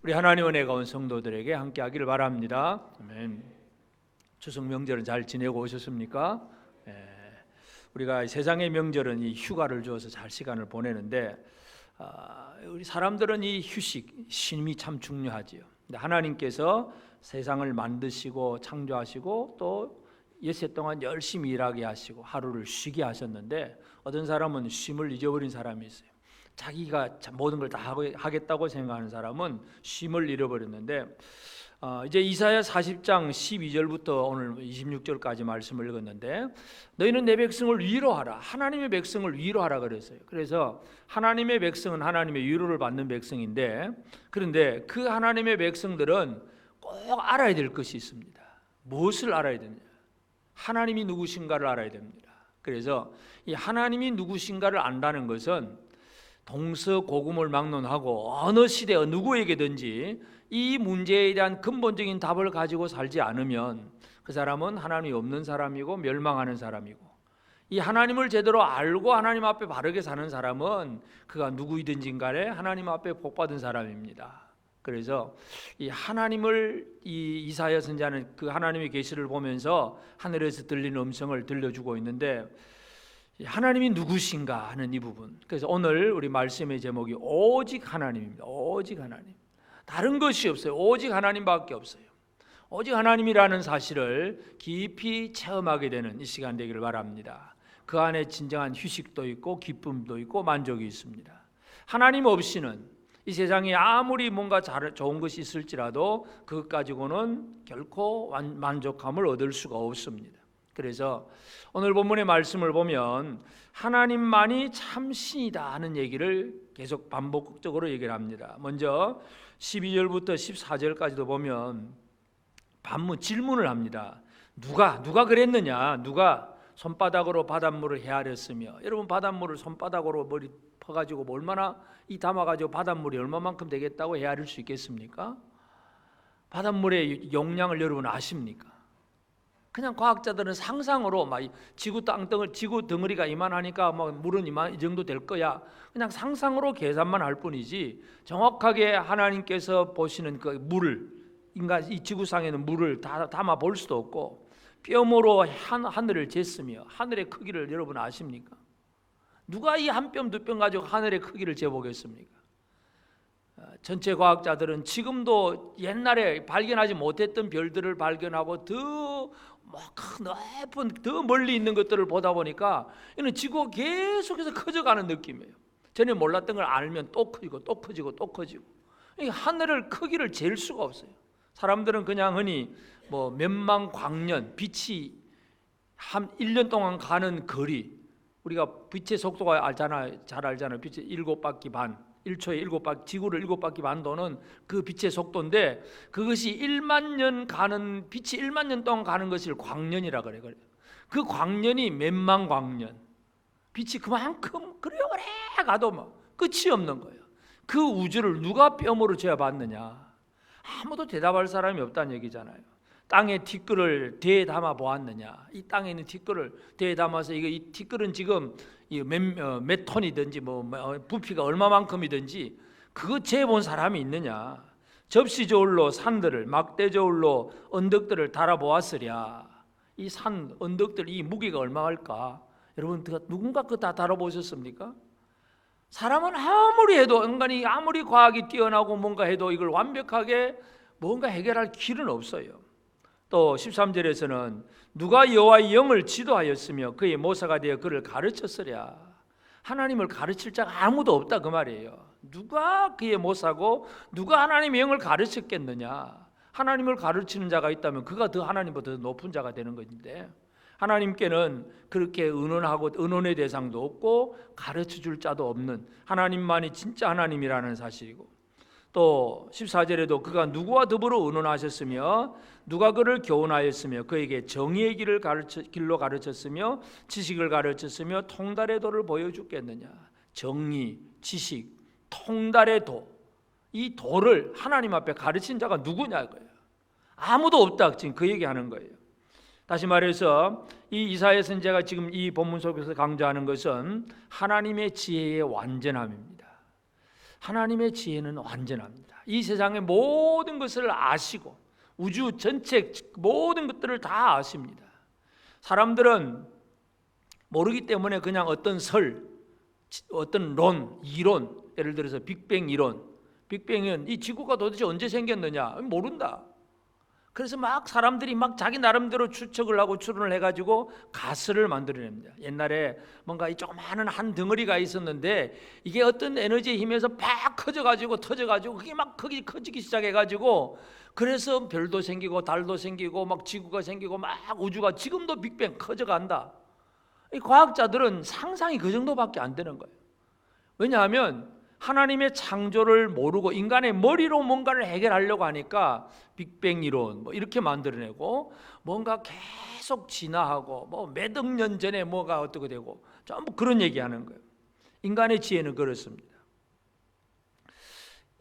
우리 하나님 은혜가 온 성도들에게 함께 하기를 바랍니다. 아멘. 추석 명절은 잘 지내고 오셨습니까? 우리가 세상의 명절은 이 휴가를 주어서 잘 시간을 보내는데 우리 사람들은 이 휴식, 쉼이 참 중요하지요. 근데 하나님께서 세상을 만드시고 창조하시고 또 엿새 동안 열심히 일하게 하시고 하루를 쉬게 하셨는데 어떤 사람은 쉼을 잊어버린 사람이 있어요. 자기가 모든 걸 다 하겠다고 생각하는 사람은 쉼을 잃어버렸는데 이제 이사야 40장 12절부터 오늘 26절까지 말씀을 읽었는데 너희는 내 백성을 위로하라. 하나님의 백성을 위로하라 그랬어요. 그래서 하나님의 백성은 하나님의 위로를 받는 백성인데 그런데 그 하나님의 백성들은 꼭 알아야 될 것이 있습니다. 무엇을 알아야 되느냐? 하나님이 누구신가를 알아야 됩니다. 그래서 이 하나님이 누구신가를 안다는 것은 동서고금을 막론하고 어느 시대 누구에게든지 이 문제에 대한 근본적인 답을 가지고 살지 않으면 그 사람은 하나님이 없는 사람이고 멸망하는 사람이고, 이 하나님을 제대로 알고 하나님 앞에 바르게 사는 사람은 그가 누구이든지 간에 하나님 앞에 복받은 사람입니다. 그래서 이 하나님을 이 이사야 선지자는 그 하나님의 계시를 보면서 하늘에서 들리는 음성을 들려주고 있는데 하나님이 누구신가 하는 이 부분. 그래서 오늘 우리 말씀의 제목이 오직 하나님입니다. 오직 하나님. 다른 것이 없어요. 오직 하나님밖에 없어요. 오직 하나님이라는 사실을 깊이 체험하게 되는 이 시간 되기를 바랍니다. 그 안에 진정한 휴식도 있고 기쁨도 있고 만족이 있습니다. 하나님 없이는 이 세상에 아무리 뭔가 좋은 것이 있을지라도 그것 가지고는 결코 만족함을 얻을 수가 없습니다. 그래서 오늘 본문의 말씀을 보면 하나님만이 참 신이다 하는 얘기를 계속 반복적으로 얘기를 합니다. 먼저 12절부터 14절까지도 보면 질문을 합니다. 누가 그랬느냐? 누가 손바닥으로 바닷물을 헤아렸으며, 여러분 바닷물을 손바닥으로 머리 퍼가지고 얼마나 이 담아가지고 바닷물이 얼마만큼 되겠다고 헤아릴 수 있겠습니까? 바닷물의 용량을 여러분 아십니까? 그냥 과학자들은 상상으로 막 지구 덩어리가 이만하니까 물은 이 정도 될 거야. 그냥 상상으로 계산만 할 뿐이지 정확하게 하나님께서 보시는 그 물을, 인간 이 지구상에는 물을 다 담아 볼 수도 없고, 뼘으로 하늘을 쟀으며 하늘의 크기를 여러분 아십니까? 누가 이 한 뼘 두 뼘 가지고 하늘의 크기를 재보겠습니까? 전체 과학자들은 지금도 옛날에 발견하지 못했던 별들을 발견하고 더 높은 더 멀리 있는 것들을 보다 보니까 이는 지구가 계속해서 커져가는 느낌이에요. 전에 몰랐던 걸 알면 또 커지고 또 커지고 또 커지고, 하늘을 크기를 잴 수가 없어요. 사람들은 그냥 흔히 몇만 광년, 빛이 한 1년 동안 가는 거리, 우리가 빛의 속도가 잘 알잖아요. 빛의 7바퀴 반, 1초에 7바퀴, 지구를 7바퀴 반 도는 그 빛의 속도인데 그것이 1만 년 가는, 빛이 1만 년 동안 가는 것을 광년이라 그래요. 그 광년이 몇만 광년, 빛이 그만큼 그래 오래 가도 끝이 없는 거예요. 그 우주를 누가 뼘으로 재봤느냐? 아무도 대답할 사람이 없다는 얘기잖아요. 땅에 티끌을 대에 담아 보았느냐? 이 땅에 있는 티끌을 대에 담아서 이 티끌은 지금 몇 톤이든지 부피가 얼마만큼이든지 그거 재본 사람이 있느냐? 접시 저울로 산들을, 막대 저울로 언덕들을 달아보았으랴. 이 산 언덕들 이 무게가 얼마일까? 여러분 누군가 그거 다 달아보셨습니까? 사람은 아무리 해도, 인간이 아무리 과학이 뛰어나고 뭔가 해도 이걸 완벽하게 뭔가 해결할 길은 없어요. 또 13절에서는 누가 여호와의 영을 지도하였으며 그의 모사가 되어 그를 가르쳤으랴. 하나님을 가르칠 자가 아무도 없다 그 말이에요. 누가 그의 모사고 누가 하나님의 영을 가르쳤겠느냐? 하나님을 가르치는 자가 있다면 그가 더 하나님보다 더 높은 자가 되는 것인데, 하나님께는 그렇게 의논의 대상도 없고 가르쳐줄 자도 없는 하나님만이 진짜 하나님이라는 사실이고, 또 14절에도 그가 누구와 더불어 의논하셨으며 누가 그를 교훈하였으며 그에게 정의의 길로 가르쳤으며 지식을 가르쳤으며 통달의 도를 보여주겠느냐? 정의, 지식, 통달의 도, 이 도를 하나님 앞에 가르친 자가 누구냐 이거예요. 아무도 없다, 지금 그 얘기하는 거예요. 다시 말해서 이 이사야 선지자가 지금 이 본문 속에서 강조하는 것은 하나님의 지혜의 완전함입니다. 하나님의 지혜는 완전합니다. 이 세상의 모든 것을 아시고 우주 전체 모든 것들을 다 아십니다. 사람들은 모르기 때문에 그냥 어떤 설, 어떤 론, 이론, 예를 들어서 빅뱅 이론, 빅뱅은 이 지구가 도대체 언제 생겼느냐 모른다. 그래서 막 사람들이 막 자기 나름대로 추측을 하고 추론을 해가지고 가설을 만들어냅니다. 옛날에 뭔가 이 조그마한 한 덩어리가 있었는데 이게 어떤 에너지에 힘에서 팍 커져가지고 터져가지고 그게 막 커지기 시작해가지고 그래서 별도 생기고 달도 생기고 막 지구가 생기고 막 우주가 지금도 빅뱅 커져간다. 이 과학자들은 상상이 그 정도밖에 안 되는 거예요. 왜냐하면 하나님의 창조를 모르고 인간의 머리로 뭔가를 해결하려고 하니까 빅뱅 이론 뭐 이렇게 만들어내고 뭔가 계속 진화하고 뭐 몇 억 년 전에 뭐가 어떻게 되고 전부 그런 얘기하는 거예요. 인간의 지혜는 그렇습니다.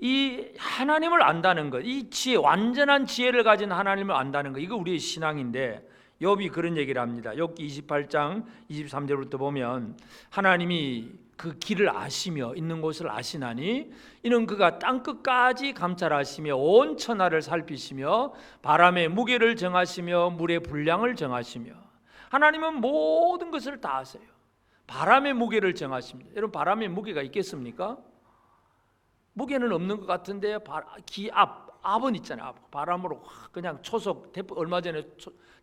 이 하나님을 안다는 것, 이 지혜, 완전한 지혜를 가진 하나님을 안다는 것, 이거 우리의 신앙인데 욥이 그런 얘기를 합니다. 욥기 28장 23절부터 보면 하나님이 그 길을 아시며 있는 곳을 아시나니 이는 그가 땅끝까지 감찰하시며 온 천하를 살피시며 바람의 무게를 정하시며 물의 분량을 정하시며 하나님은 모든 것을 다 아세요. 바람의 무게를 정하십니다. 여러분 바람의 무게가 있겠습니까? 무게는 없는 것 같은데 압은 있잖아요. 바람으로 그냥 초속 얼마 전에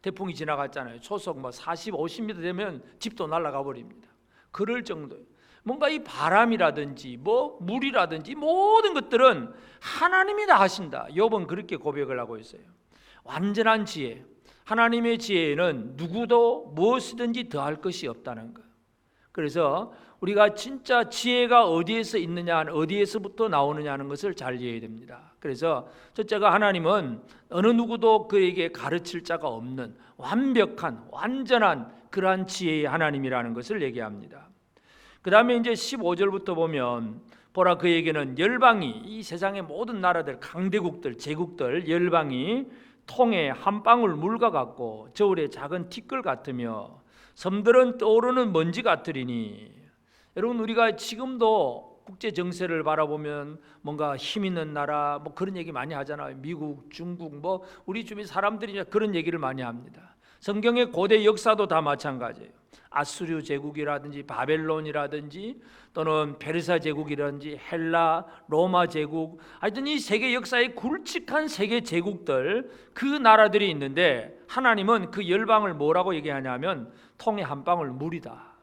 태풍이 지나갔잖아요. 초속 뭐 40, 50m 되면 집도 날아가 버립니다. 그럴 정도예요. 뭔가 이 바람이라든지 뭐 물이라든지 모든 것들은 하나님이 다 하신다. 욥은 그렇게 고백을 하고 있어요. 완전한 지혜, 하나님의 지혜에는 누구도 무엇이든지 더할 것이 없다는 것. 그래서 우리가 진짜 지혜가 어디에서 있느냐, 어디에서부터 나오느냐 하는 것을 잘 이해해야 됩니다. 그래서 첫째가 하나님은 어느 누구도 그에게 가르칠 자가 없는 완벽한 완전한 그러한 지혜의 하나님이라는 것을 얘기합니다. 그 다음에 이제 15절부터 보면 보라 그에게는 열방이 이 세상의 모든 나라들 강대국들 제국들 열방이 통에 한 방울 물과 같고 저울의 작은 티끌 같으며 섬들은 떠오르는 먼지 같으리니 여러분 우리가 지금도 국제 정세를 바라보면 뭔가 힘 있는 나라 뭐 그런 얘기 많이 하잖아요. 미국, 중국 뭐 우리 주변 사람들이 그런 얘기를 많이 합니다. 성경의 고대 역사도 다 마찬가지예요. 아수르 제국이라든지 바벨론이라든지 또는 페르사 제국이라든지 헬라, 로마 제국 하여튼 이 세계 역사의 굵직한 세계 제국들 그 나라들이 있는데 하나님은 그 열방을 뭐라고 얘기하냐면 통에 한 방울 물이다.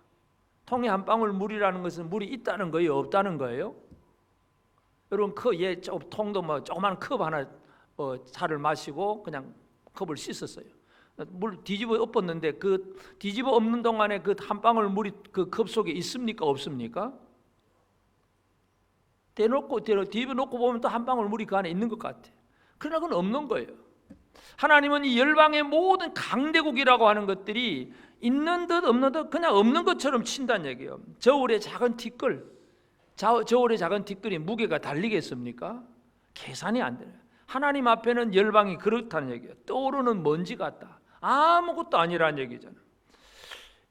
통에 한 방울 물이라는 것은 물이 있다는 거예요, 없다는 거예요? 여러분 통도 뭐 조그만 컵 하나 차를 마시고 그냥 컵을 씻었어요. 물 뒤집어 엎었는데 그 뒤집어 엎는 동안에 그 한 방울 물이 그 컵 속에 있습니까, 없습니까? 뒤집어 놓고 보면 또 한 방울 물이 그 안에 있는 것 같아. 그러나 그건 없는 거예요. 하나님은 이 열방의 모든 강대국이라고 하는 것들이 있는 듯 없는 듯 그냥 없는 것처럼 친다는 얘기예요. 저울의 작은 티끌이 무게가 달리겠습니까? 계산이 안 돼요. 하나님 앞에는 열방이 그렇다는 얘기예요. 떠오르는 먼지 같다. 아무것도 아니라는 얘기잖아요.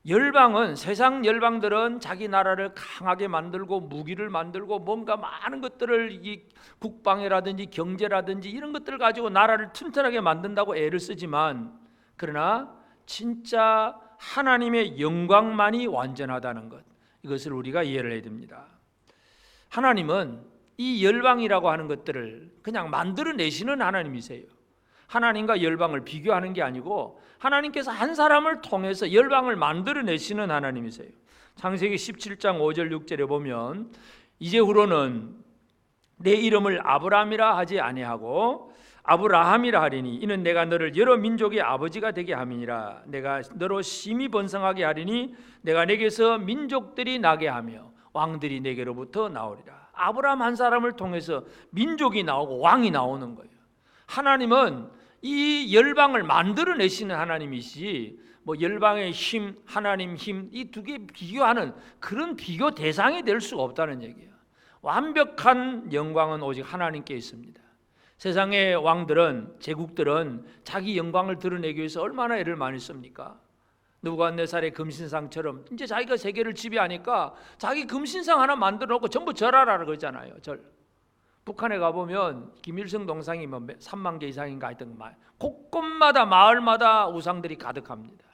열방은 세상 열방들은 자기 나라를 강하게 만들고 무기를 만들고 뭔가 많은 것들을 이 국방이라든지 경제라든지 이런 것들을 가지고 나라를 튼튼하게 만든다고 애를 쓰지만 그러나 진짜 하나님의 영광만이 완전하다는 것 이것을 우리가 이해를 해야 됩니다. 하나님은 이 열방이라고 하는 것들을 그냥 만들어내시는 하나님이세요. 하나님과 열방을 비교하는 게 아니고 하나님께서 한 사람을 통해서 열방을 만들어내시는 하나님이세요. 창세기 17장 5절 6절에 보면 이제후로는 내 이름을 아브라함이라 하지 아니하고 아브라함이라 하리니 이는 내가 너를 여러 민족의 아버지가 되게 함이니라. 내가 너로 심히 번성하게 하리니 내가 내게서 민족들이 나게 하며 왕들이 내게로부터 나오리라. 아브라함 한 사람을 통해서 민족이 나오고 왕이 나오는 거예요. 하나님은 이 열방을 만들어내시는 하나님이시 뭐 열방의 힘, 하나님 힘 이 두 개 비교하는 그런 비교 대상이 될 수가 없다는 얘기예요. 완벽한 영광은 오직 하나님께 있습니다. 세상의 왕들은 제국들은 자기 영광을 드러내기 위해서 얼마나 애를 많이 씁니까? 느부갓네살의 금신상처럼 이제 자기가 세계를 지배하니까 자기 금신상 하나 만들어 놓고 전부 절하라 그러잖아요. 절. 북한에 가보면 김일성 동상이 뭐 3만 개 이상인가 하여튼 곳곳마다 마을마다 우상들이 가득합니다.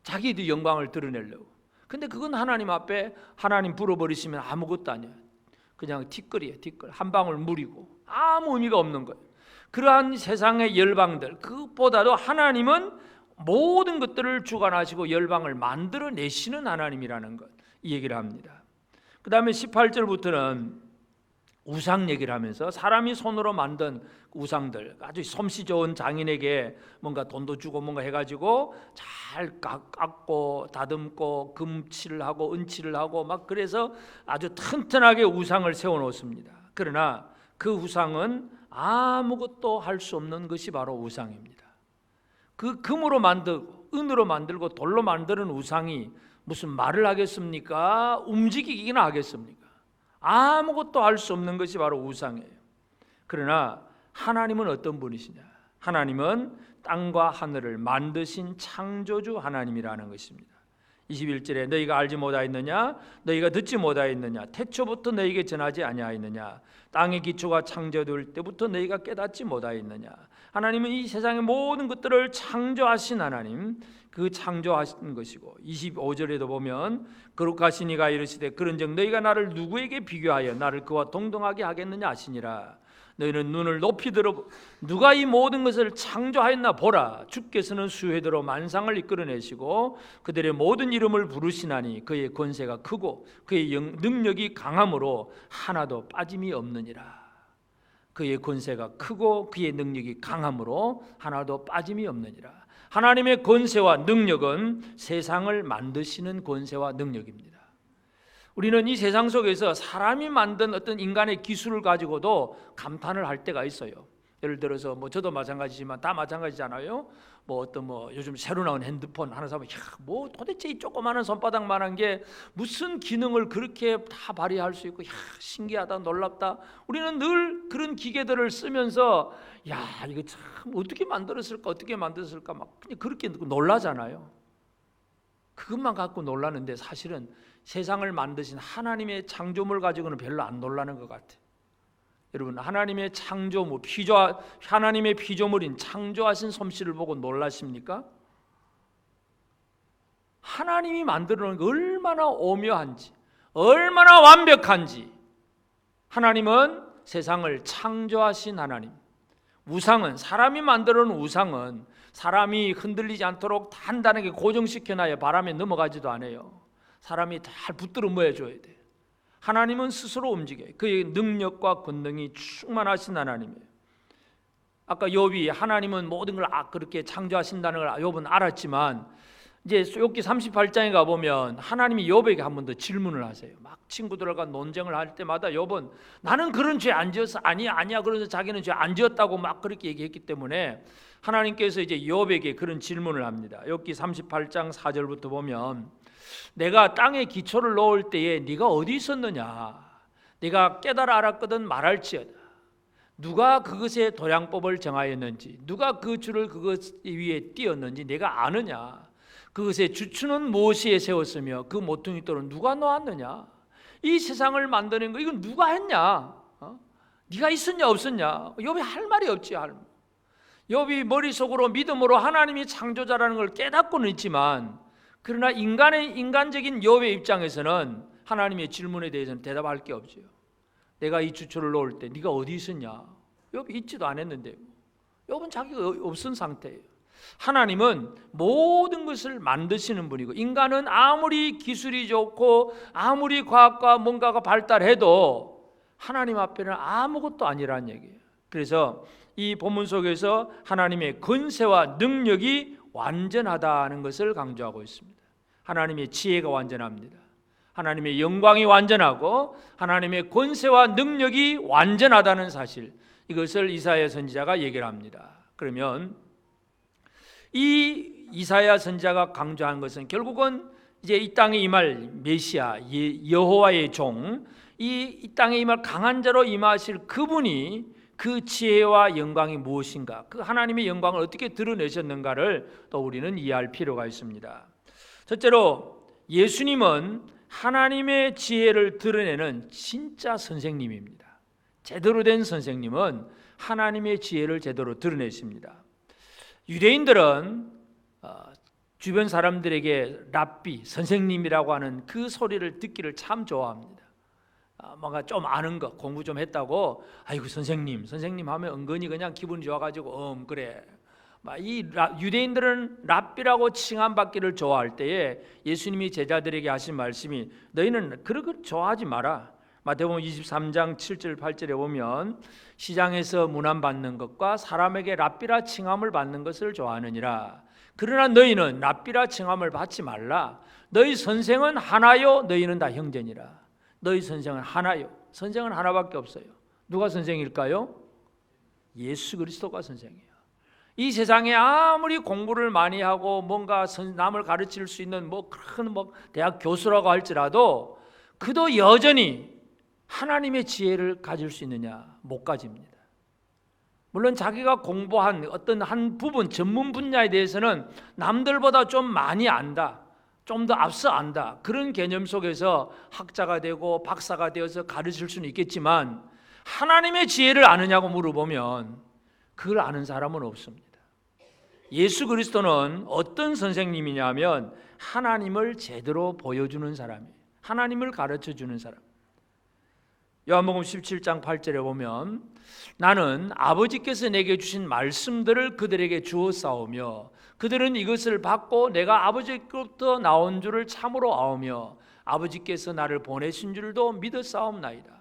자기도 영광을 드러내려고. 근데 그건 하나님 앞에 하나님 불어버리시면 아무것도 아니에요. 그냥 티끌이에요. 티끌. 한 방울 물이고 아무 의미가 없는 거예요. 그러한 세상의 열방들, 그것보다도 하나님은 모든 것들을 주관하시고 열방을 만들어내시는 하나님이라는 것, 이 얘기를 합니다. 그 다음에 18절부터는 우상 얘기를 하면서 사람이 손으로 만든 우상들, 아주 솜씨 좋은 장인에게 뭔가 돈도 주고 뭔가 해가지고 잘 깎고 다듬고 금칠을 하고 은칠을 하고 막 그래서 아주 튼튼하게 우상을 세워놓습니다. 그러나 그 우상은 아무것도 할 수 없는 것이 바로 우상입니다. 그 금으로 만들고 은으로 만들고 돌로 만드는 우상이 무슨 말을 하겠습니까? 움직이기나 하겠습니까? 아무것도 할 수 없는 것이 바로 우상이에요. 그러나 하나님은 어떤 분이시냐? 하나님은 땅과 하늘을 만드신 창조주 하나님이라는 것입니다. 21절에 너희가 알지 못하였느냐? 너희가 듣지 못하였느냐? 태초부터 너희에게 전하지 아니하였느냐? 땅의 기초가 창조될 때부터 너희가 깨닫지 못하였느냐? 하나님은 이 세상의 모든 것들을 창조하신 하나님, 그 창조하신 것이고 25절에도 보면 거룩하신 이가 이르시되 그런즉 너희가 나를 누구에게 비교하여 나를 그와 동등하게 하겠느냐 하시니라. 너희는 눈을 높이 들어 누가 이 모든 것을 창조하였나 보라. 주께서는 수혜대로 만상을 이끌어내시고 그들의 모든 이름을 부르시나니 그의 권세가 크고 그의 능력이 강함으로 하나도 빠짐이 없느니라. 그의 권세가 크고 그의 능력이 강함으로 하나도 빠짐이 없느니라. 하나님의 권세와 능력은 세상을 만드시는 권세와 능력입니다. 우리는 이 세상 속에서 사람이 만든 어떤 인간의 기술을 가지고도 감탄을 할 때가 있어요. 예를 들어서 뭐 저도 마찬가지지만 다 마찬가지잖아요. 요즘 새로 나온 핸드폰 하나 사면 뭐 도대체 이 조그마한 손바닥만한 게 무슨 기능을 그렇게 다 발휘할 수 있고 신기하다 놀랍다. 우리는 늘 그런 기계들을 쓰면서 이거 참 어떻게 만들었을까 막 그냥 그렇게 놀라잖아요. 그것만 갖고 놀라는데 사실은 세상을 만드신 하나님의 창조물 가지고는 별로 안 놀라는 것 같아요. 여러분, 하나님의 창조물, 하나님의 피조물인 창조하신 솜씨를 보고 놀라십니까? 하나님이 만들어 놓은 게 얼마나 오묘한지, 얼마나 완벽한지. 하나님은 세상을 창조하신 하나님. 우상은, 사람이 만들어 놓은 우상은 사람이 흔들리지 않도록 단단하게 고정시켜놔야 바람에 넘어가지도 않아요. 사람이 잘 붙들어 모여줘야 돼. 하나님은 스스로 움직여요. 그의 능력과 권능이 충만하신 하나님이에요. 아까 욥이 하나님은 모든 걸 그렇게 창조하신다는 걸 욥은 알았지만 이제 욥기 38장에 가보면 하나님이 욥에게 한 번 더 질문을 하세요. 막 친구들과 논쟁을 할 때마다 욥은 나는 그런 죄 안 지었어. 아니야. 그래서 자기는 죄 안 지었다고 막 그렇게 얘기했기 때문에 하나님께서 이제 욥에게 그런 질문을 합니다. 욥기 38장 4절부터 보면 내가 땅에 기초를 놓을 때에 네가 어디 있었느냐? 네가 깨달아 알았거든 말할지어다. 누가 그것의 도량법을 정하였는지, 누가 그 줄을 그것 위에 띄었는지 네가 아느냐? 그것의 주추는 무엇에 세웠으며 그 모퉁이돌은 누가 놓았느냐? 이 세상을 만드는 거 이건 누가 했냐? 네가 있었냐 없었냐? 욥이 할 말이 없지. 욥이 머릿속으로 믿음으로 하나님이 창조자라는 걸 깨닫고는 있지만 그러나 인간적인 욥의 입장에서는 하나님의 질문에 대해서는 대답할 게 없죠. 내가 이 주초를 놓을 때 네가 어디 있었냐? 욥이 있지도 않았는데 욥은 자기가 없은 상태예요. 하나님은 모든 것을 만드시는 분이고 인간은 아무리 기술이 좋고 아무리 과학과 뭔가가 발달해도 하나님 앞에는 아무것도 아니라는 얘기예요. 그래서 이 본문 속에서 하나님의 권세와 능력이 완전하다는 것을 강조하고 있습니다. 하나님의 지혜가 완전합니다. 하나님의 영광이 완전하고 하나님의 권세와 능력이 완전하다는 사실, 이것을 이사야 선지자가 얘기를 합니다. 그러면 이 이사야 선지자가 강조한 것은 결국은 이제 이 땅에 임할 메시아 여호와의 종, 이 땅에 임할 강한 자로 임하실 그분이 그 지혜와 영광이 무엇인가, 그 하나님의 영광을 어떻게 드러내셨는가를 또 우리는 이해할 필요가 있습니다. 첫째로 예수님은 하나님의 지혜를 드러내는 진짜 선생님입니다. 제대로 된 선생님은 하나님의 지혜를 제대로 드러내십니다. 유대인들은 주변 사람들에게 랍비, 선생님이라고 하는 그 소리를 듣기를 참 좋아합니다. 뭔가 좀 아는 거, 공부 좀 했다고 아이고 선생님 하면 은근히 그냥 기분이 좋아가지고 그래. 이 유대인들은 랍비라고 칭함받기를 좋아할 때에 예수님이 제자들에게 하신 말씀이 너희는 그렇게 좋아하지 마라. 마태복음 23장 7절 8절에 보면 시장에서 문안받는 것과 사람에게 랍비라 칭함을 받는 것을 좋아하느니라. 그러나 너희는 랍비라 칭함을 받지 말라. 너희 선생은 하나요 너희는 다 형제니라. 너희 선생은 하나요. 선생은 하나밖에 없어요. 누가 선생일까요? 예수 그리스도가 선생이에요. 이 세상에 아무리 공부를 많이 하고 뭔가 남을 가르칠 수 있는 큰 대학 교수라고 할지라도 그도 여전히 하나님의 지혜를 가질 수 있느냐? 못 가집니다. 물론 자기가 공부한 어떤 한 부분 전문 분야에 대해서는 남들보다 좀 많이 안다, 좀 더 앞서 안다, 그런 개념 속에서 학자가 되고 박사가 되어서 가르칠 수는 있겠지만 하나님의 지혜를 아느냐고 물어보면 그걸 아는 사람은 없습니다. 예수 그리스도는 어떤 선생님이냐면 하나님을 제대로 보여주는 사람이에요. 하나님을 가르쳐주는 사람. 요한복음 17장 8절에 보면 나는 아버지께서 내게 주신 말씀들을 그들에게 주었사오며 그들은 이것을 받고 내가 아버지께로부터 나온 줄을 참으로 아오며 아버지께서 나를 보내신 줄도 믿었사옵나이다.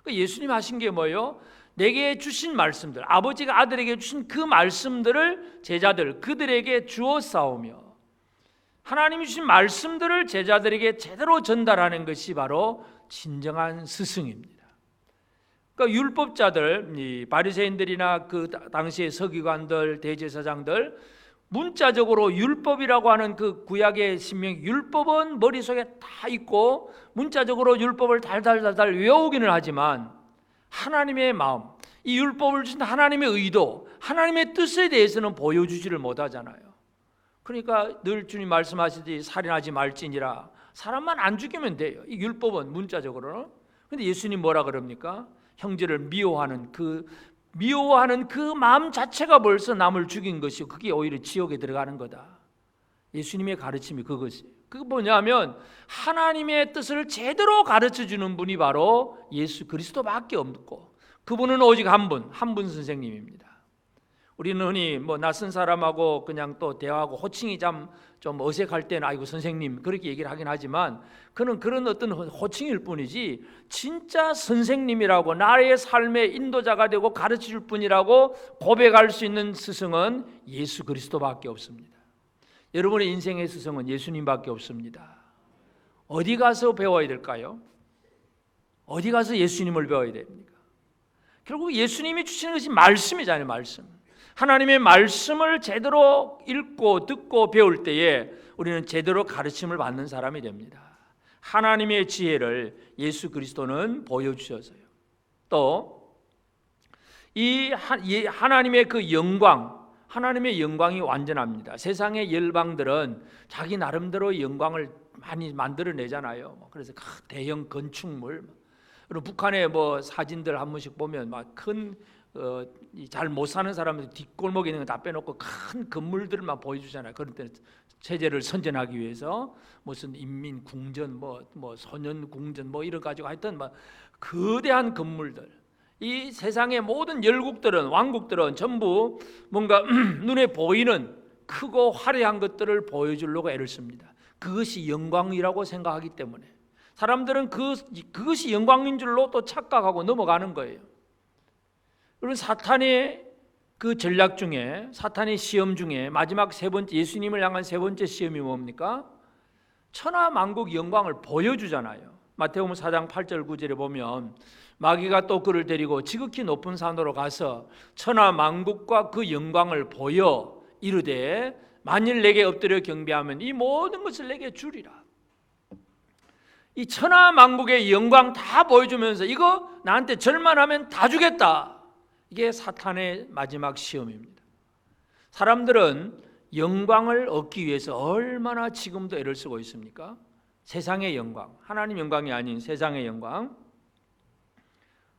예수님 하신 게 뭐예요? 내게 주신 말씀들, 아버지가 아들에게 주신 그 말씀들을 제자들 그들에게 주었사오며 하나님이 주신 말씀들을 제자들에게 제대로 전달하는 것이 바로 진정한 스승입니다. 그러니까 율법자들, 이 바리새인들이나 그 당시의 서기관들, 대제사장들 문자적으로 율법이라고 하는 그 구약의 신명 율법은 머릿속에 다 있고 문자적으로 율법을 달달달달 외우기는 하지만 하나님의 마음, 이 율법을 주신 하나님의 의도, 하나님의 뜻에 대해서는 보여주지를 못하잖아요. 그러니까 늘 주님 말씀하시듯이 살인하지 말지니라. 사람만 안 죽이면 돼요. 이 율법은 문자적으로는. 근데 예수님 뭐라 그럽니까? 형제를 미워하는 그 마음 자체가 벌써 남을 죽인 것이고 그게 오히려 지옥에 들어가는 거다. 예수님의 가르침이 그것이에요. 그거 뭐냐면 하나님의 뜻을 제대로 가르쳐주는 분이 바로 예수 그리스도밖에 없고 그분은 오직 한 분 선생님입니다. 우리는 흔히 낯선 사람하고 그냥 또 대화하고 호칭이 좀 어색할 때는 아이고 선생님 그렇게 얘기를 하긴 하지만 그는 그런 어떤 호칭일 뿐이지 진짜 선생님이라고 나의 삶의 인도자가 되고 가르쳐줄 분이라고 고백할 수 있는 스승은 예수 그리스도밖에 없습니다. 여러분의 인생의 스승은 예수님밖에 없습니다. 어디 가서 배워야 될까요? 어디 가서 예수님을 배워야 됩니까? 결국 예수님이 주시는 것이 말씀이잖아요. 말씀. 하나님의 말씀을 제대로 읽고 듣고 배울 때에 우리는 제대로 가르침을 받는 사람이 됩니다. 하나님의 지혜를 예수 그리스도는 보여주셔서요. 또 이 하나님의 그 영광, 하나님의 영광이 완전합니다. 세상의 열방들은 자기 나름대로 영광을 많이 만들어내잖아요. 그래서 대형 건축물, 그리고 북한의 사진들 한 번씩 보면 막 큰 잘 못 사는 사람들 뒷골목에 있는 거 다 빼놓고 큰 건물들만 보여주잖아요. 그런 때 체제를 선전하기 위해서 무슨 인민궁전, 소년궁전 이런 가지고 하여튼 거대한 건물들. 이 세상의 모든 열국들은 왕국들은 전부 뭔가 눈에 보이는 크고 화려한 것들을 보여주려고 애를 씁니다. 그것이 영광이라고 생각하기 때문에 사람들은 그것이 영광인 줄로 또 착각하고 넘어가는 거예요. 그리고 사탄의 그 전략 중에 사탄의 시험 중에 마지막 세 번째 예수님을 향한 세 번째 시험이 뭡니까? 천하만국 영광을 보여주잖아요. 마태복음 4장 8절 9절에 보면 마귀가 또 그를 데리고 지극히 높은 산으로 가서 천하만국과 그 영광을 보여 이르되 만일 내게 엎드려 경배하면 이 모든 것을 내게 주리라. 이 천하만국의 영광 다 보여주면서 이거 나한테 절만 하면 다 주겠다. 이게 사탄의 마지막 시험입니다. 사람들은 영광을 얻기 위해서 얼마나 지금도 애를 쓰고 있습니까? 세상의 영광, 하나님 영광이 아닌 세상의 영광,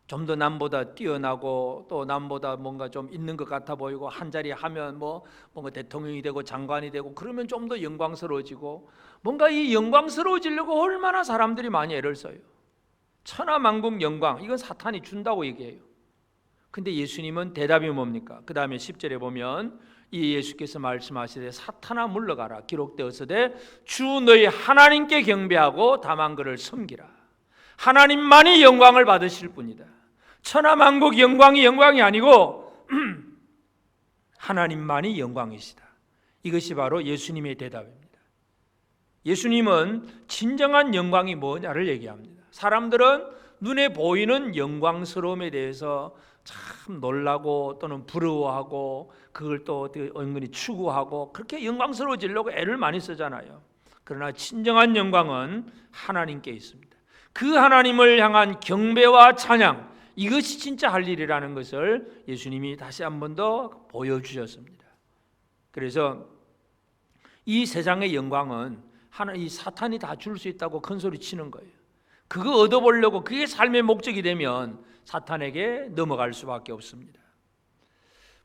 좀 더 남보다 뛰어나고 또 남보다 뭔가 좀 있는 것 같아 보이고 한 자리 하면 뭔가 대통령이 되고 장관이 되고 그러면 좀 더 영광스러워지고, 뭔가 이 영광스러워지려고 얼마나 사람들이 많이 애를 써요. 천하만국 영광, 이건 사탄이 준다고 얘기해요. 근데 예수님은 대답이 뭡니까? 그 다음에 10절에 보면 이 예수께서 말씀하시되 사탄아 물러가라, 기록되었으되 주 너희 하나님께 경배하고 다만 그를 섬기라. 하나님만이 영광을 받으실 뿐이다. 천하만국 영광이 아니고 하나님만이 영광이시다. 이것이 바로 예수님의 대답입니다. 예수님은 진정한 영광이 뭐냐를 얘기합니다. 사람들은 눈에 보이는 영광스러움에 대해서 참 놀라고 또는 부러워하고 그걸 또 은근히 추구하고 그렇게 영광스러워지려고 애를 많이 쓰잖아요. 그러나 진정한 영광은 하나님께 있습니다. 그 하나님을 향한 경배와 찬양, 이것이 진짜 할 일이라는 것을 예수님이 다시 한 번 더 보여주셨습니다. 그래서 이 세상의 영광은 이 사탄이 다 줄 수 있다고 큰 소리 치는 거예요. 그거 얻어보려고 그게 삶의 목적이 되면 사탄에게 넘어갈 수밖에 없습니다.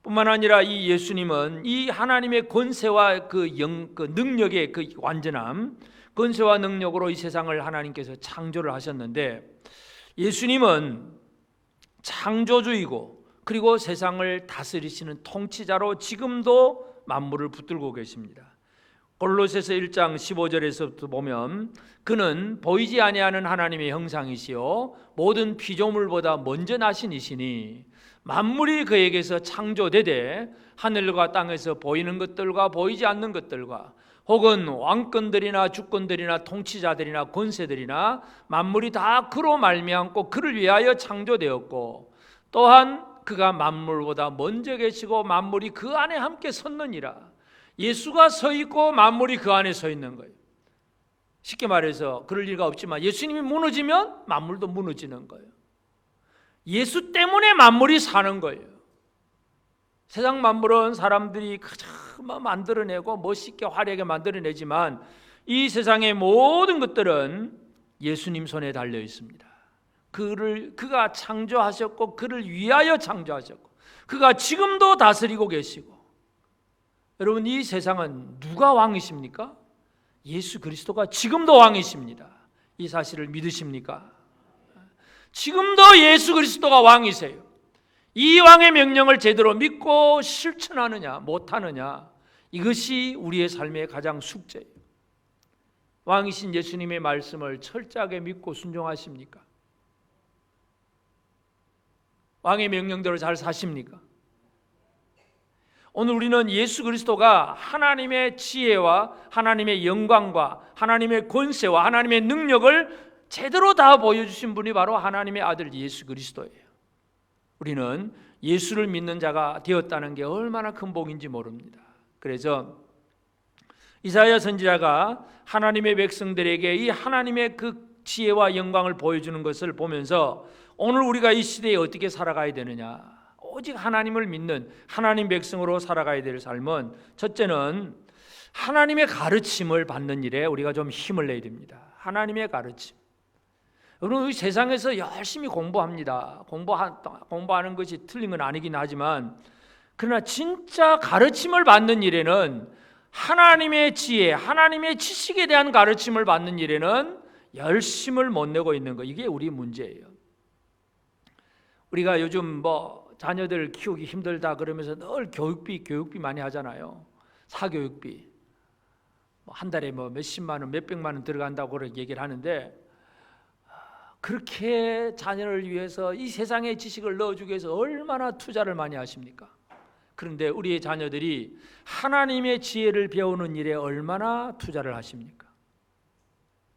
뿐만 아니라 이 예수님은 이 하나님의 권세와 그 능력의 그 완전함, 권세와 능력으로 이 세상을 하나님께서 창조를 하셨는데, 예수님은 창조주이고 그리고 세상을 다스리시는 통치자로 지금도 만물을 붙들고 계십니다. 골로새서 1장 15절에서부터 보면 그는 보이지 아니하는 하나님의 형상이시요 모든 피조물보다 먼저 나신 이시니 만물이 그에게서 창조되되 하늘과 땅에서 보이는 것들과 보이지 않는 것들과 혹은 왕권들이나 주권들이나 통치자들이나 권세들이나 만물이 다 그로 말미암고 그를 위하여 창조되었고 또한 그가 만물보다 먼저 계시고 만물이 그 안에 함께 섰느니라. 예수가 서 있고 만물이 그 안에 서 있는 거예요. 쉽게 말해서 그럴 리가 없지만 예수님이 무너지면 만물도 무너지는 거예요. 예수 때문에 만물이 사는 거예요. 세상 만물은 사람들이 만들어내고 멋있게 화려하게 만들어내지만 이 세상의 모든 것들은 예수님 손에 달려 있습니다. 그가 창조하셨고 그를 위하여 창조하셨고 그가 지금도 다스리고 계시고, 여러분 이 세상은 누가 왕이십니까? 예수 그리스도가 지금도 왕이십니다. 이 사실을 믿으십니까? 지금도 예수 그리스도가 왕이세요. 이 왕의 명령을 제대로 믿고 실천하느냐 못하느냐, 이것이 우리의 삶의 가장 숙제예요. 왕이신 예수님의 말씀을 철저하게 믿고 순종하십니까? 왕의 명령대로 잘 사십니까? 오늘 우리는 예수 그리스도가 하나님의 지혜와 하나님의 영광과 하나님의 권세와 하나님의 능력을 제대로 다 보여주신 분이 바로 하나님의 아들 예수 그리스도예요. 우리는 예수를 믿는 자가 되었다는 게 얼마나 큰 복인지 모릅니다. 그래서 이사야 선지자가 하나님의 백성들에게 이 하나님의 그 지혜와 영광을 보여주는 것을 보면서 오늘 우리가 이 시대에 어떻게 살아가야 되느냐, 오직 하나님을 믿는 하나님 백성으로 살아가야 될 삶은, 첫째는 하나님의 가르침을 받는 일에 우리가 좀 힘을 내야 됩니다. 하나님의 가르침. 여러분 이 세상에서 열심히 공부합니다. 공부하는 것이 틀린 건 아니긴 하지만, 그러나 진짜 가르침을 받는 일에는, 하나님의 지혜, 하나님의 지식에 대한 가르침을 받는 일에는 열심을 못 내고 있는 거, 이게 우리 문제예요. 우리가 요즘 자녀들 키우기 힘들다 그러면서 늘 교육비 많이 하잖아요. 사교육비 한 달에 몇십만 원, 몇백만 원 들어간다고 그렇게 얘기를 하는데, 그렇게 자녀를 위해서 이 세상의 지식을 넣어주기 위해서 얼마나 투자를 많이 하십니까? 그런데 우리의 자녀들이 하나님의 지혜를 배우는 일에 얼마나 투자를 하십니까?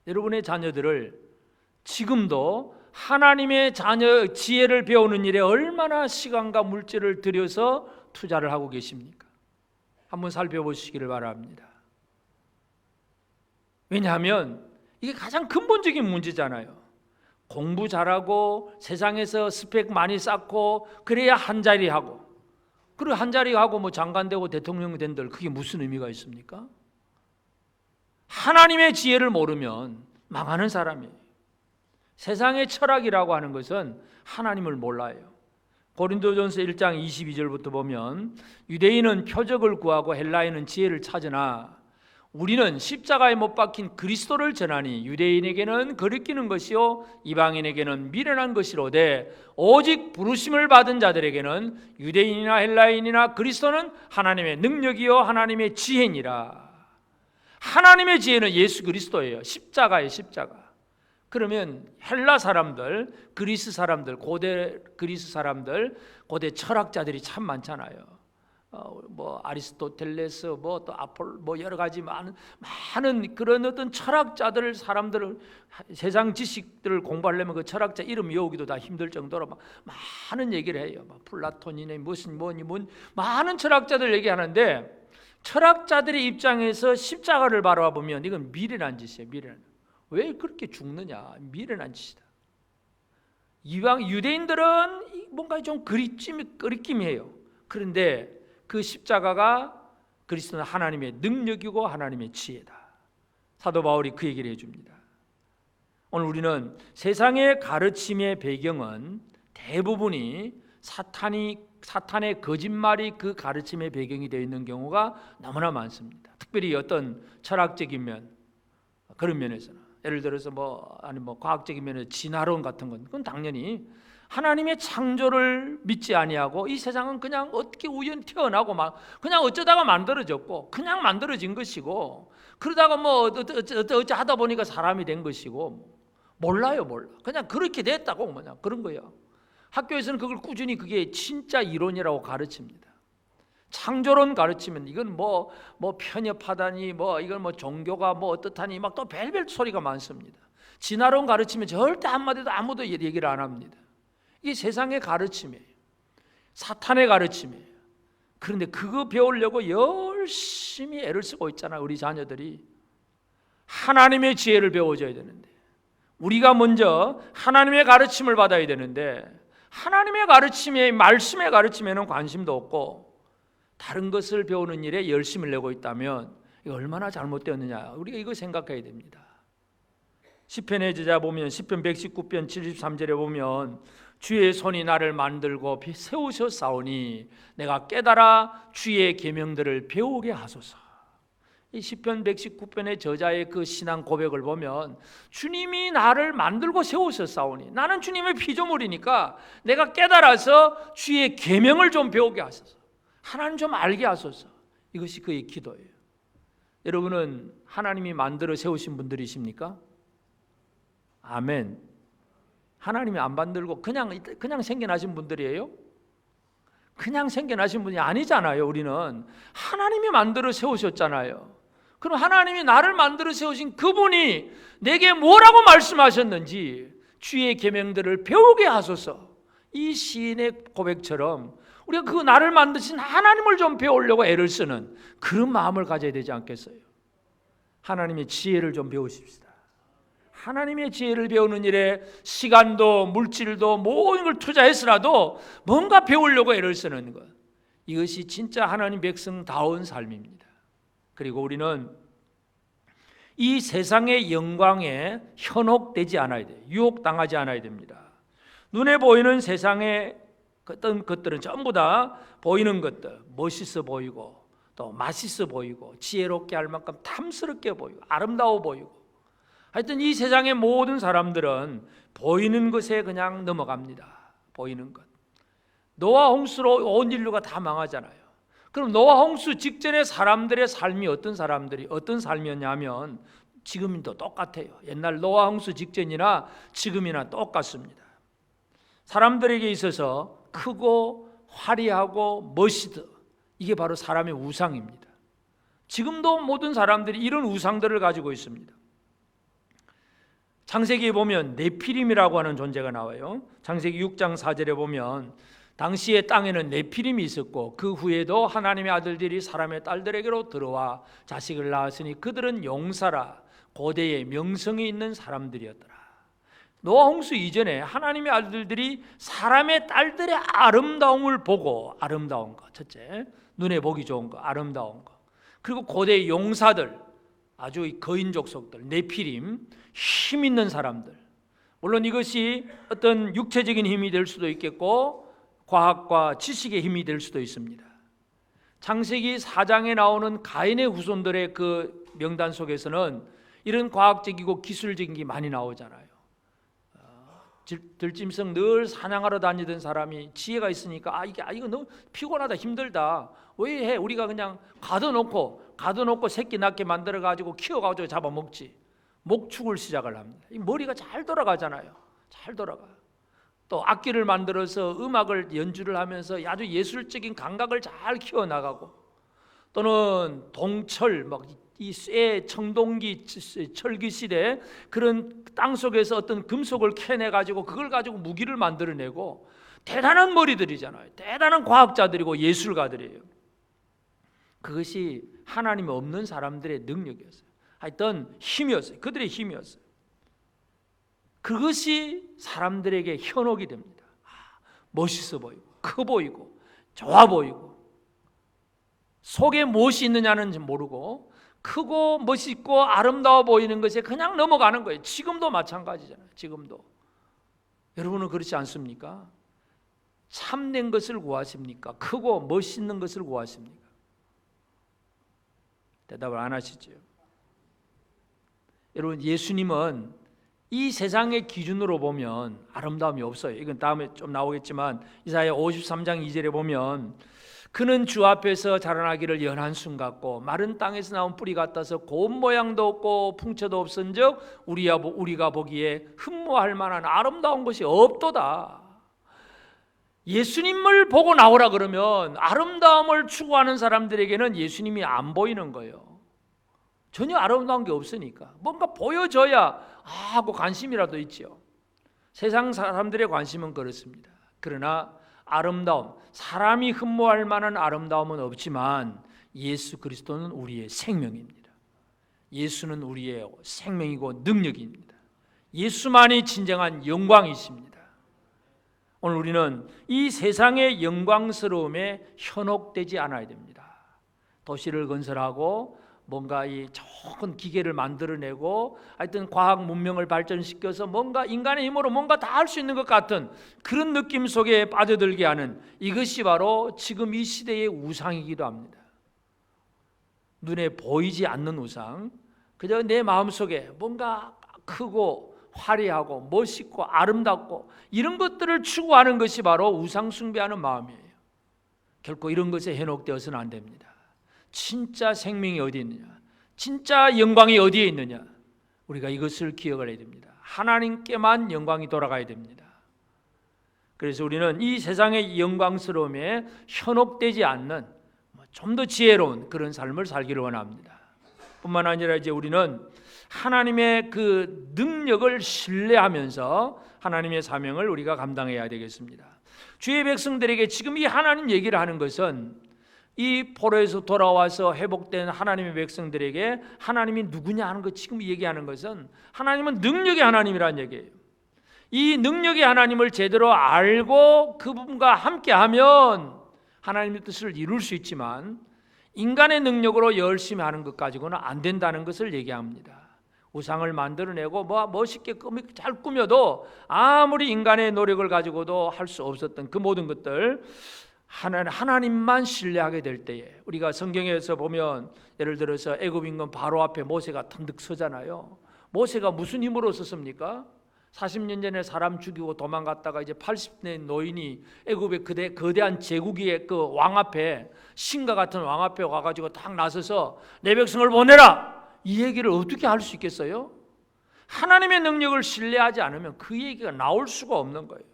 여러분의 자녀들을 지금도 하나님의 지혜를 배우는 일에 얼마나 시간과 물질을 들여서 투자를 하고 계십니까? 한번 살펴보시기를 바랍니다. 왜냐하면 이게 가장 근본적인 문제잖아요. 공부 잘하고 세상에서 스펙 많이 쌓고 그래야 한 자리 하고, 그리고 한 자리 하고 뭐 장관 되고 대통령 된들 그게 무슨 의미가 있습니까? 하나님의 지혜를 모르면 망하는 사람이에요. 세상의 철학이라고 하는 것은 하나님을 몰라요. 고린도전서 1장 22절부터 보면 유대인은 표적을 구하고 헬라인은 지혜를 찾으나 우리는 십자가에 못 박힌 그리스도를 전하니 유대인에게는 거리끼는 것이요 이방인에게는 미련한 것이로되 오직 부르심을 받은 자들에게는 유대인이나 헬라인이나 그리스도는 하나님의 능력이요 하나님의 지혜니라. 하나님의 지혜는 예수 그리스도예요. 십자가예요, 십자가. 그러면 헬라 사람들, 그리스 사람들, 고대 그리스 사람들, 고대 철학자들이 참 많잖아요. 뭐 아리스토텔레스, 뭐 또 아폴, 뭐 여러 가지 많은 그런 어떤 철학자들 사람들을 세상 지식들을 공부하려면 그 철학자 이름 외우기도 다 힘들 정도로 막 많은 얘기를 해요. 막 플라톤이네 무슨 뭐니 많은 철학자들 얘기하는데 철학자들의 입장에서 십자가를 바라보면 이건 미련한 짓이에요. 미련. 왜 그렇게 죽느냐? 미련한 짓이다. 이방 유대인들은 뭔가 좀 그리낌이에요. 그런데 그 십자가가 그리스도는 하나님의 능력이고 하나님의 지혜다. 사도 바울이 그 얘기를 해줍니다. 오늘 우리는 세상의 가르침의 배경은 대부분이 사탄의 거짓말이 그 가르침의 배경이 되어 있는 경우가 너무나 많습니다. 특별히 어떤 철학적인 면, 그런 면에서는 예를 들어서 뭐 과학적인 면에서 진화론 같은 건 그건 당연히 하나님의 창조를 믿지 아니하고 이 세상은 그냥 어떻게 우연히 태어나고 막 그냥 어쩌다가 만들어졌고 그냥 만들어진 것이고 그러다가 뭐 어쩌 하다 보니까 사람이 된 것이고 몰라. 그냥 그렇게 됐다고 뭐냐 그런 거예요. 학교에서는 그걸 꾸준히 그게 진짜 이론이라고 가르칩니다. 창조론 가르치면 이건 뭐 편협하다니 뭐 이건 뭐 종교가 뭐 어떻다니 막 또 별별 소리가 많습니다. 진화론 가르치면 절대 한마디도 아무도 얘기를 안 합니다. 이게 세상의 가르침이에요. 사탄의 가르침이에요. 그런데 그거 배우려고 열심히 애를 쓰고 있잖아요. 우리 자녀들이 하나님의 지혜를 배워줘야 되는데 우리가 먼저 하나님의 가르침을 받아야 되는데 하나님의 가르침에 말씀의 가르침에는 관심도 없고 다른 것을 배우는 일에 열심을 내고 있다면 이거 얼마나 잘못되었느냐 우리가 이거 생각해야 됩니다. 시편의 저자 보면 시편 119편 73절에 보면 주의 손이 나를 만들고 세우셨사오니 내가 깨달아 주의 계명들을 배우게 하소서. 이 시편 119편의 저자의 그 신앙 고백을 보면 주님이 나를 만들고 세우셨사오니 나는 주님의 피조물이니까 내가 깨달아서 주의 계명을 좀 배우게 하소서. 하나님 좀 알게 하소서. 이것이 그의 기도예요. 여러분은 하나님이 만들어 세우신 분들이십니까? 아멘. 하나님이 안 만들고 그냥 생겨나신 분들이에요? 그냥 생겨나신 분이 아니잖아요. 우리는 하나님이 만들어 세우셨잖아요. 그럼 하나님이 나를 만들어 세우신 그분이 내게 뭐라고 말씀하셨는지 주의 계명들을 배우게 하소서. 이 시인의 고백처럼 우리가 그 나를 만드신 하나님을 좀 배우려고 애를 쓰는 그런 마음을 가져야 되지 않겠어요? 하나님의 지혜를 좀 배우십시다. 하나님의 지혜를 배우는 일에 시간도 물질도 모든 걸 투자해서라도 뭔가 배우려고 애를 쓰는 것, 이것이 진짜 하나님 백성다운 삶입니다. 그리고 우리는 이 세상의 영광에 현혹되지 않아야 돼요. 유혹당하지 않아야 됩니다. 눈에 보이는 세상의 어떤 것들은 전부 다 보이는 것들, 멋있어 보이고 또 맛있어 보이고 지혜롭게 할 만큼 탐스럽게 보이고 아름다워 보이고, 하여튼 이 세상의 모든 사람들은 보이는 것에 그냥 넘어갑니다. 보이는 것. 노아 홍수로 온 인류가 다 망하잖아요. 그럼 노아 홍수 직전의 사람들의 삶이 어떤 삶이었냐면 지금도 똑같아요. 옛날 노아 홍수 직전이나 지금이나 똑같습니다. 사람들에게 있어서 크고 화려하고 멋있다, 이게 바로 사람의 우상입니다. 지금도 모든 사람들이 이런 우상들을 가지고 있습니다. 창세기에 보면 네피림이라고 하는 존재가 나와요. 창세기 6장 4절에 보면 당시에 땅에는 네피림이 있었고 그 후에도 하나님의 아들들이 사람의 딸들에게로 들어와 자식을 낳았으니 그들은 용사라 고대의 명성이 있는 사람들이었더라. 노아 홍수 이전에 하나님의 아들들이 사람의 딸들의 아름다움을 보고, 아름다운 거, 첫째 눈에 보기 좋은 거, 아름다운 거, 그리고 고대 용사들, 아주 거인 족속들, 네피림, 힘 있는 사람들, 물론 이것이 어떤 육체적인 힘이 될 수도 있겠고 과학과 지식의 힘이 될 수도 있습니다. 창세기 4장에 나오는 가인의 후손들의 그 명단 속에서는 이런 과학적이고 기술적인 게 많이 나오잖아요. 들짐승 늘 사냥하러 다니던 사람이 지혜가 있으니까 이거 너무 피곤하다, 힘들다, 왜 해? 우리가 그냥 가둬놓고 새끼 낳게 만들어 가지고 키워가지고 잡아먹지. 목축을 시작을 합니다. 이 머리가 잘 돌아가잖아요. 잘 돌아가. 또 악기를 만들어서 음악을 연주를 하면서 아주 예술적인 감각을 잘 키워나가고, 또는 동철, 이 쇠 청동기 철기 시대 그런 땅 속에서 어떤 금속을 캐내 가지고 그걸 가지고 무기를 만들어내고, 대단한 머리들이잖아요. 대단한 과학자들이고 예술가들이에요. 그것이 하나님이 없는 사람들의 능력이었어요. 하여튼 힘이었어요. 그들의 힘이었어요. 그것이 사람들에게 현혹이 됩니다. 멋있어 보이고 커 보이고 좋아 보이고, 속에 무엇이 있느냐는 모르고 크고 멋있고 아름다워 보이는 것에 그냥 넘어가는 거예요. 지금도 마찬가지잖아요. 지금도 여러분은 그렇지 않습니까? 참된 것을 구하십니까? 크고 멋있는 것을 구하십니까? 대답을 안 하시죠. 여러분, 예수님은 이 세상의 기준으로 보면 아름다움이 없어요. 이건 다음에 좀 나오겠지만 이사야 53장 2절에 보면, 그는 주 앞에서 자라나기를 연한 순 같고 마른 땅에서 나온 뿌리 같아서 고운 모양도 없고 풍채도 없은즉 우리가 보기에 흠모할 만한 아름다운 것이 없도다. 예수님을 보고 나오라 그러면 아름다움을 추구하는 사람들에게는 예수님이 안 보이는 거예요. 전혀 아름다운 게 없으니까 뭔가 보여줘야 하고 관심이라도 있죠. 세상 사람들의 관심은 그렇습니다. 그러나 아름다움, 사람이 흠모할 만한 아름다움은 없지만 예수 그리스도는 우리의 생명입니다. 예수는 우리의 생명이고 능력입니다. 예수만이 진정한 영광이십니다. 오늘 우리는 이 세상의 영광스러움에 현혹되지 않아야 됩니다. 도시를 건설하고 뭔가 이 좋은 기계를 만들어내고 하여튼 과학 문명을 발전시켜서 뭔가 인간의 힘으로 뭔가 다 할 수 있는 것 같은 그런 느낌 속에 빠져들게 하는, 이것이 바로 지금 이 시대의 우상이기도 합니다. 눈에 보이지 않는 우상, 그저 내 마음속에 뭔가 크고 화려하고 멋있고 아름답고 이런 것들을 추구하는 것이 바로 우상 숭배하는 마음이에요. 결코 이런 것에 현혹되어서는 안 됩니다. 진짜 생명이 어디 있느냐, 진짜 영광이 어디에 있느냐, 우리가 이것을 기억을 해야 됩니다. 하나님께만 영광이 돌아가야 됩니다. 그래서 우리는 이 세상의 영광스러움에 현혹되지 않는 좀 더 지혜로운 그런 삶을 살기를 원합니다. 뿐만 아니라 이제 우리는 하나님의 그 능력을 신뢰하면서 하나님의 사명을 우리가 감당해야 되겠습니다. 주의 백성들에게 지금 이 하나님 얘기를 하는 것은, 이 포로에서 돌아와서 회복된 하나님의 백성들에게 하나님이 누구냐 하는 것, 지금 얘기하는 것은 하나님은 능력의 하나님이라는 얘기예요. 이 능력의 하나님을 제대로 알고 그분과 함께하면 하나님의 뜻을 이룰 수 있지만 인간의 능력으로 열심히 하는 것 가지고는 안 된다는 것을 얘기합니다. 우상을 만들어내고 멋있게 잘 꾸며도 아무리 인간의 노력을 가지고도 할 수 없었던 그 모든 것들, 하나님만 신뢰하게 될 때에, 우리가 성경에서 보면 예를 들어서 애굽 임금 바로 앞에 모세가 턴득 서잖아요. 모세가 무슨 힘으로 섰습니까? 40년 전에 사람 죽이고 도망갔다가 이제 80대 노인이 애굽의 거대한 제국의 그 왕 앞에, 신과 같은 왕 앞에 와가지고 딱 나서서 내 백성을 보내라, 이 얘기를 어떻게 할 수 있겠어요? 하나님의 능력을 신뢰하지 않으면 그 얘기가 나올 수가 없는 거예요.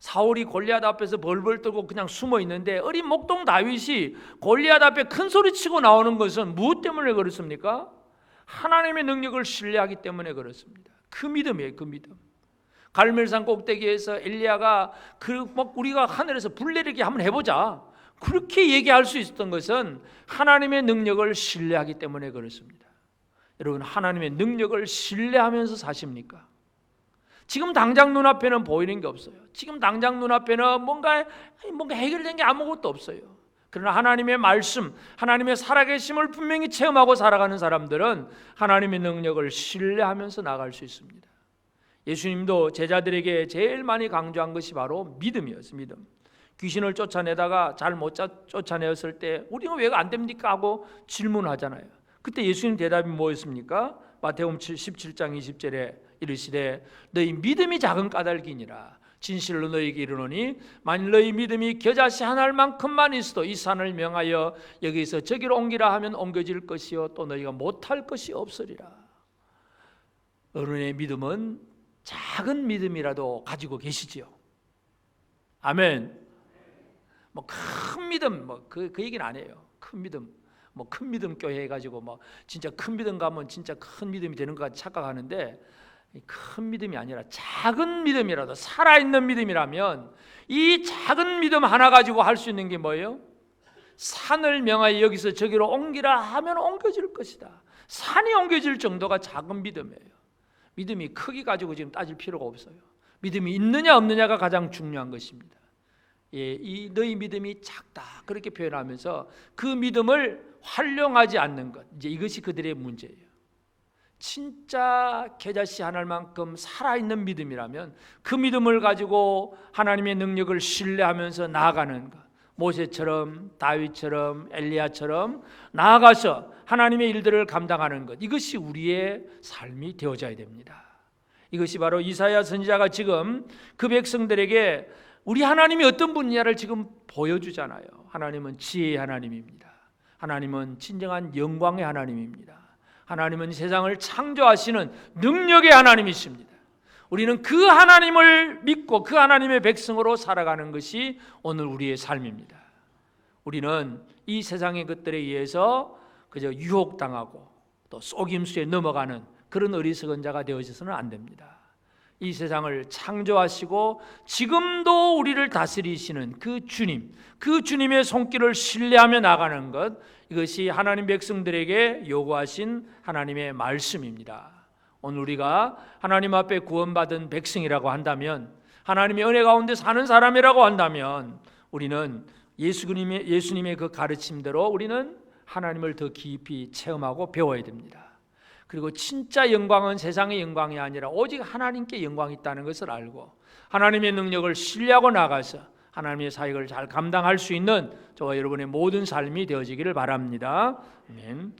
사울이 골리앗 앞에서 벌벌 떨고 그냥 숨어 있는데 어린 목동 다윗이 골리앗 앞에 큰 소리 치고 나오는 것은 무엇 때문에 그렇습니까? 하나님의 능력을 신뢰하기 때문에 그렇습니다. 그 믿음이에요. 그 믿음. 갈멜산 꼭대기에서 엘리야가 우리가 하늘에서 불 내리게 한번 해보자, 그렇게 얘기할 수 있었던 것은 하나님의 능력을 신뢰하기 때문에 그렇습니다. 여러분, 하나님의 능력을 신뢰하면서 사십니까? 지금 당장 눈앞에는 보이는 게 없어요. 지금 당장 눈앞에는 뭔가 해결된 게 아무것도 없어요. 그러나 하나님의 말씀, 하나님의 살아계심을 분명히 체험하고 살아가는 사람들은 하나님의 능력을 신뢰하면서 나갈 수 있습니다. 예수님도 제자들에게 제일 많이 강조한 것이 바로 믿음이었어요. 믿음. 귀신을 쫓아내다가 잘 못 쫓아내었을 때 우리는 왜 안 됩니까? 하고 질문하잖아요. 그때 예수님 대답이 뭐였습니까? 마태복음 17장 20절에 이르시되 너희 믿음이 작은 까닭이니라. 진실로 너희에게 이르노니 만일 너희 믿음이 겨자씨 한 알만큼만 있어도 이 산을 명하여 여기서 저기로 옮기라 하면 옮겨질 것이요 또 너희가 못할 것이 없으리라. 어른의 믿음은 작은 믿음이라도 가지고 계시지요. 아멘. 큰 믿음 그 얘기는 안 해요. 큰 믿음 큰 믿음 교회 해가지고 진짜 큰 믿음 가면 진짜 큰 믿음이 되는 것 같이 착각하는데, 큰 믿음이 아니라 작은 믿음이라도, 살아있는 믿음이라면 이 작은 믿음 하나 가지고 할 수 있는 게 뭐예요? 산을 명하여 여기서 저기로 옮기라 하면 옮겨질 것이다. 산이 옮겨질 정도가 작은 믿음이에요. 믿음이 크기 가지고 지금 따질 필요가 없어요. 믿음이 있느냐 없느냐가 가장 중요한 것입니다. 이 너희 믿음이 작다 그렇게 표현하면서 그 믿음을 활용하지 않는 것, 이제 이것이 그들의 문제예요. 진짜 겨자씨 한 알만큼 살아있는 믿음이라면 그 믿음을 가지고 하나님의 능력을 신뢰하면서 나아가는 것, 모세처럼 다윗처럼 엘리야처럼 나아가서 하나님의 일들을 감당하는 것, 이것이 우리의 삶이 되어져야 됩니다. 이것이 바로 이사야 선지자가 지금 그 백성들에게 우리 하나님이 어떤 분이냐를 지금 보여주잖아요. 하나님은 지혜의 하나님입니다. 하나님은 진정한 영광의 하나님입니다. 하나님은 세상을 창조하시는 능력의 하나님이십니다. 우리는 그 하나님을 믿고 그 하나님의 백성으로 살아가는 것이 오늘 우리의 삶입니다. 우리는 이 세상의 것들에 의해서 그저 유혹당하고 또 속임수에 넘어가는 그런 어리석은 자가 되어져서는 안 됩니다. 이 세상을 창조하시고 지금도 우리를 다스리시는 그 주님, 그 주님의 손길을 신뢰하며 나가는 것, 이것이 하나님 백성들에게 요구하신 하나님의 말씀입니다. 오늘 우리가 하나님 앞에 구원받은 백성이라고 한다면, 하나님의 은혜 가운데 사는 사람이라고 한다면, 우리는 예수님의 그 가르침대로 우리는 하나님을 더 깊이 체험하고 배워야 됩니다. 그리고 진짜 영광은 세상의 영광이 아니라 오직 하나님께 영광이 있다는 것을 알고 하나님의 능력을 신뢰하고 나가서 하나님의 사역을 잘 감당할 수 있는 저와 여러분의 모든 삶이 되어지기를 바랍니다. 아멘.